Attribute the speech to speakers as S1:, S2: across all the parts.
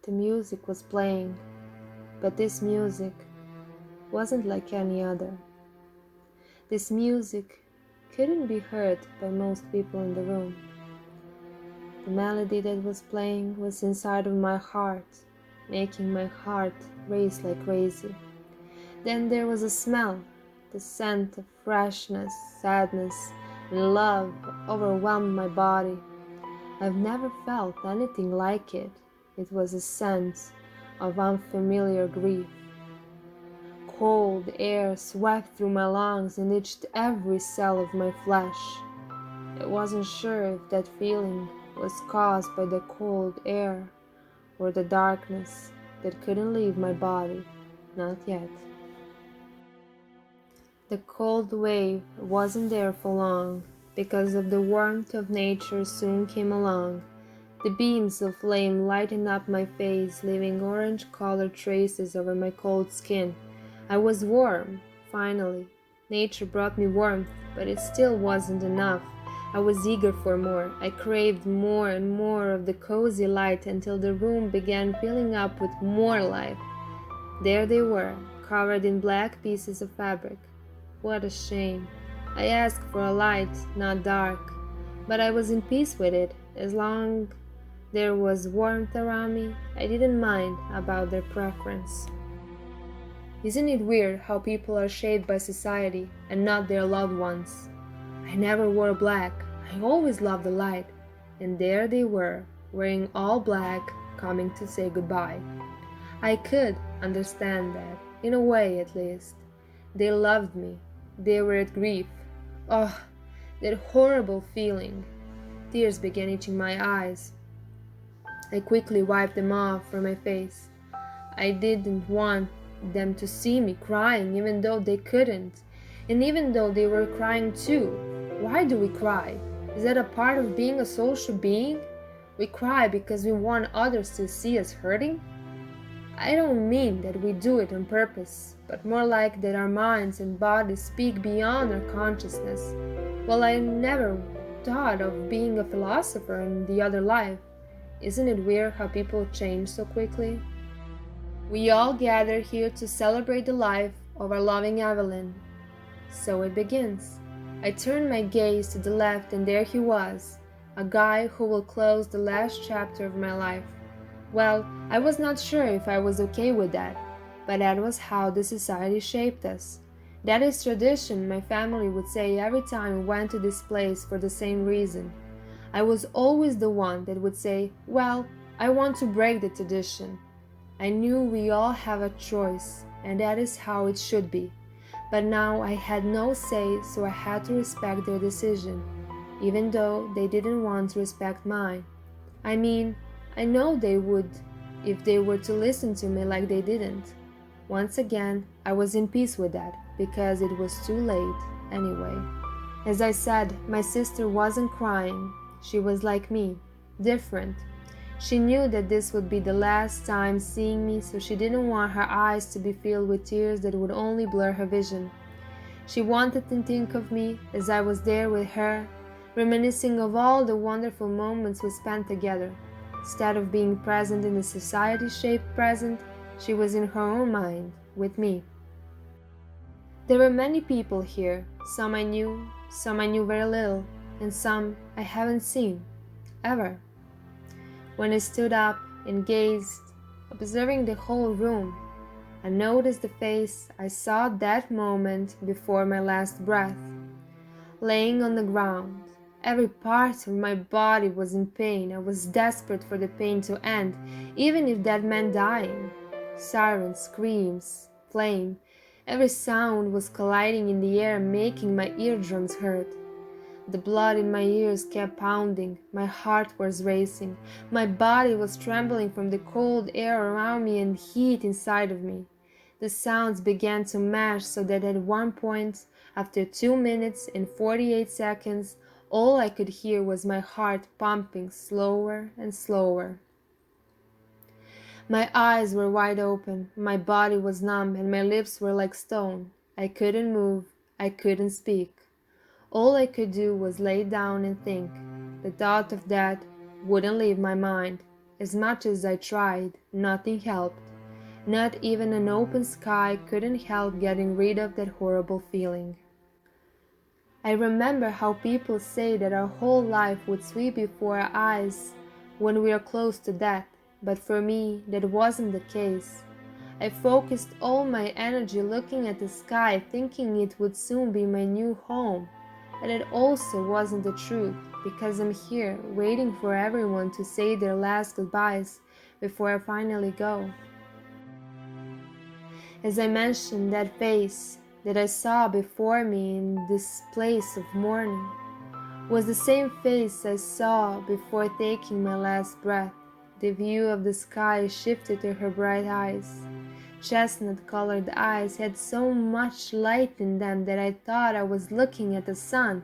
S1: The music was playing, but this music wasn't like any other. This music couldn't be heard by most people in the room. The melody that was playing was inside of my heart, making my heart race like crazy. Then there was a smell, the scent of freshness, sadness, and love overwhelmed my body. I've never felt anything like it. It was a sense of unfamiliar grief. Cold air swept through my lungs and itched every cell of my flesh. I wasn't sure if that feeling was caused by the cold air or the darkness that couldn't leave my body, not yet. The cold wave wasn't there for long, because of the warmth of nature soon came along. The beams of flame lightened up my face, leaving orange-colored traces over my cold skin. I was warm, finally. Nature brought me warmth, but it still wasn't enough. I was eager for more. I craved more and more of the cozy light until the room began filling up with more light. There they were, covered in black pieces of fabric. What a shame. I asked for a light, not dark, but I was in peace with it. As long there was warmth around me, I didn't mind about their preference. Isn't it weird how people are shaped by society and not their loved ones? I never wore black. I always loved the light. And there they were, wearing all black, coming to say goodbye. I could understand that, in a way at least. They loved me. They were at grief. Oh, that horrible feeling. Tears began itching my eyes. I quickly wiped them off from my face. I didn't want them to see me crying, even though they couldn't. And even though they were crying too. Why do we cry? Is that a part of being a social being? We cry because we want others to see us hurting? I don't mean that we do it on purpose, but more like that our minds and bodies speak beyond our consciousness. Well, I never thought of being a philosopher in the other life. Isn't it weird how people change so quickly? We all gather here to celebrate the life of our loving Evelyn. So it begins. I turned my gaze to the left, and there he was, a guy who will close the last chapter of my life. Well, I was not sure if I was okay with that, but that was how the society shaped us. That is tradition, my family would say every time we went to this place for the same reason. I was always the one that would say, well, I want to break the tradition. I knew we all have a choice, and that is how it should be. But now I had no say, so I had to respect their decision, even though they didn't want to respect mine. I mean, I know they would if they were to listen to me like they didn't. Once again, I was in peace with that, because it was too late anyway. As I said, my sister wasn't crying. She was like me, different. She knew that this would be the last time seeing me, so she didn't want her eyes to be filled with tears that would only blur her vision. She wanted to think of me as I was there with her, reminiscing of all the wonderful moments we spent together. Instead of being present in the society-shaped present, she was in her own mind, with me. There were many people here, some I knew very little, and some I haven't seen, ever. When I stood up and gazed, observing the whole room, I noticed the face I saw that moment before my last breath. Laying on the ground, every part of my body was in pain. I was desperate for the pain to end, even if that meant dying. Sirens, screams, flame, every sound was colliding in the air, making my eardrums hurt. The blood in my ears kept pounding, my heart was racing, my body was trembling from the cold air around me and heat inside of me. The sounds began to mash so that at one point, after 2 minutes and 48 seconds, all I could hear was my heart pumping slower and slower. My eyes were wide open, my body was numb, and my lips were like stone. I couldn't move, I couldn't speak. All I could do was lay down and think. The thought of that wouldn't leave my mind. As much as I tried, nothing helped. Not even an open sky couldn't help getting rid of that horrible feeling. I remember how people say that our whole life would sweep before our eyes when we are close to death, but for me, that wasn't the case. I focused all my energy looking at the sky, thinking it would soon be my new home. But it also wasn't the truth, because I'm here, waiting for everyone to say their last goodbyes before I finally go. As I mentioned, that face that I saw before me in this place of mourning was the same face I saw before taking my last breath. The view of the sky shifted to her bright eyes. Chestnut-colored eyes had so much light in them that I thought I was looking at the sun,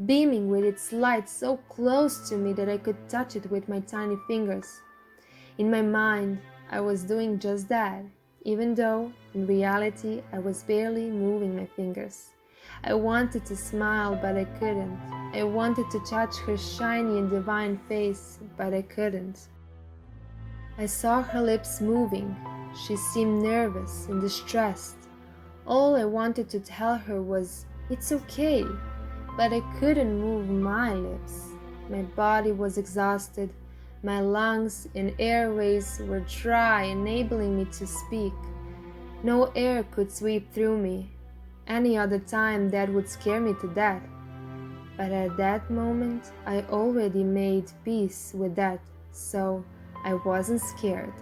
S1: beaming with its light so close to me that I could touch it with my tiny fingers. In my mind, I was doing just that, even though, in reality, I was barely moving my fingers. I wanted to smile, but I couldn't. I wanted to touch her shiny and divine face, but I couldn't. I saw her lips moving. She seemed nervous and distressed. All I wanted to tell her was, "It's okay," but I couldn't move my lips. My body was exhausted. My lungs and airways were dry, enabling me to speak. No air could sweep through me. Any other time that would scare me to death. But at that moment, I already made peace with that, so I wasn't scared.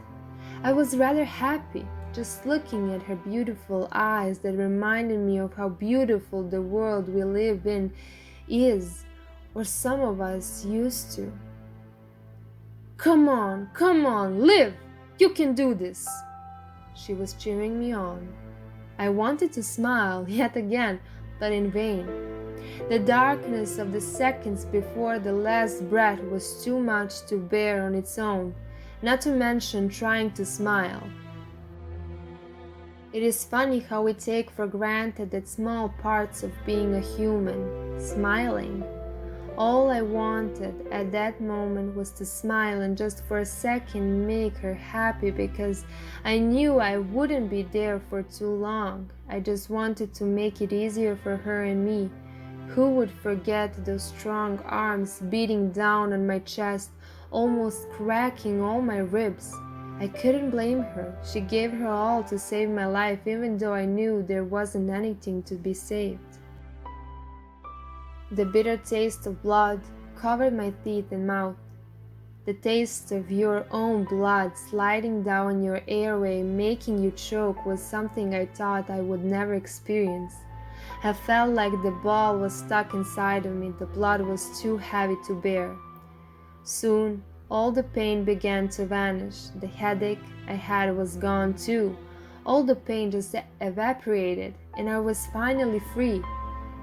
S1: I was rather happy, just looking at her beautiful eyes that reminded me of how beautiful the world we live in is, or some of us used to. Come on, live! You can do this!" She was cheering me on. I wanted to smile yet again, but in vain. The darkness of the seconds before the last breath was too much to bear on its own, not to mention trying to smile. It is funny how we take for granted that small parts of being a human, smiling. All I wanted at that moment was to smile and just for a second make her happy, because I knew I wouldn't be there for too long. I just wanted to make it easier for her and me. Who would forget those strong arms beating down on my chest, almost cracking all my ribs? I couldn't blame her. She gave her all to save my life, even though I knew there wasn't anything to be saved. The bitter taste of blood covered my teeth and mouth. The taste of your own blood sliding down your airway, making you choke, was something I thought I would never experience. I felt like the ball was stuck inside of me. The blood was too heavy to bear. Soon, all the pain began to vanish. The headache I had was gone too. All the pain just evaporated, and I was finally free.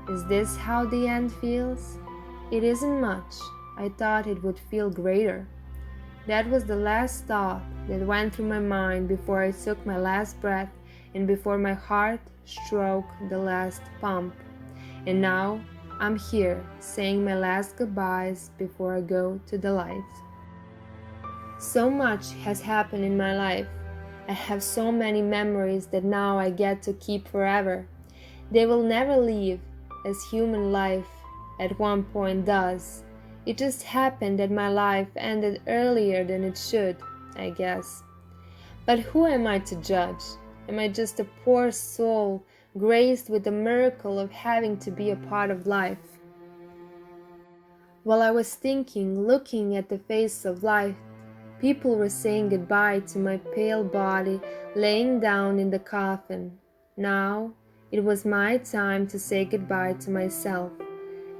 S1: Is this how the end feels? It isn't much. I thought it would feel greater. That was the last thought that went through my mind before I took my last breath and before my heart struck the last pump. And now I'm here saying my last goodbyes before I go to the light. So much has happened in my life. I have so many memories that now I get to keep forever. They will never leave, as human life at one point does. It just happened that my life ended earlier than it should, I guess. But who am I to judge? Am I just a poor soul graced with the miracle of having to be a part of life? While I was thinking, looking at the face of life, people were saying goodbye to my pale body laying down in the coffin. Now it was my time to say goodbye to myself.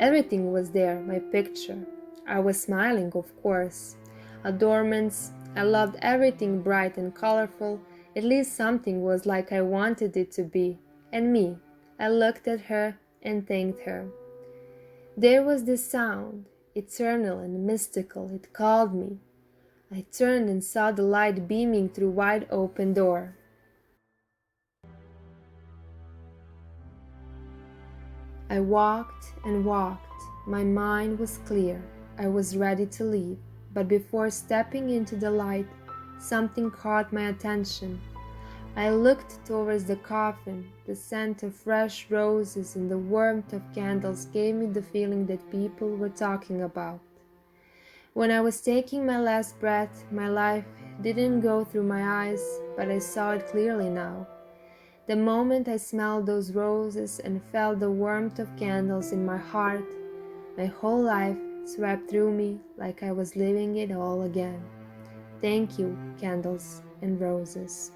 S1: Everything was there, my picture. I was smiling, of course. Adornments, I loved everything bright and colorful. At least something was like I wanted it to be. And me, I looked at her and thanked her. There was this sound, eternal and mystical. It called me. I turned and saw the light beaming through wide open door. I walked and walked. My mind was clear. I was ready to leave. but before stepping into the light, something caught my attention. I looked towards the coffin. The scent of fresh roses and the warmth of candles gave me the feeling that people were talking about. When I was taking my last breath, my life didn't go through my eyes, but I saw it clearly now. The moment I smelled those roses and felt the warmth of candles in my heart, my whole life swept through me like I was living it all again. Thank you, candles and roses.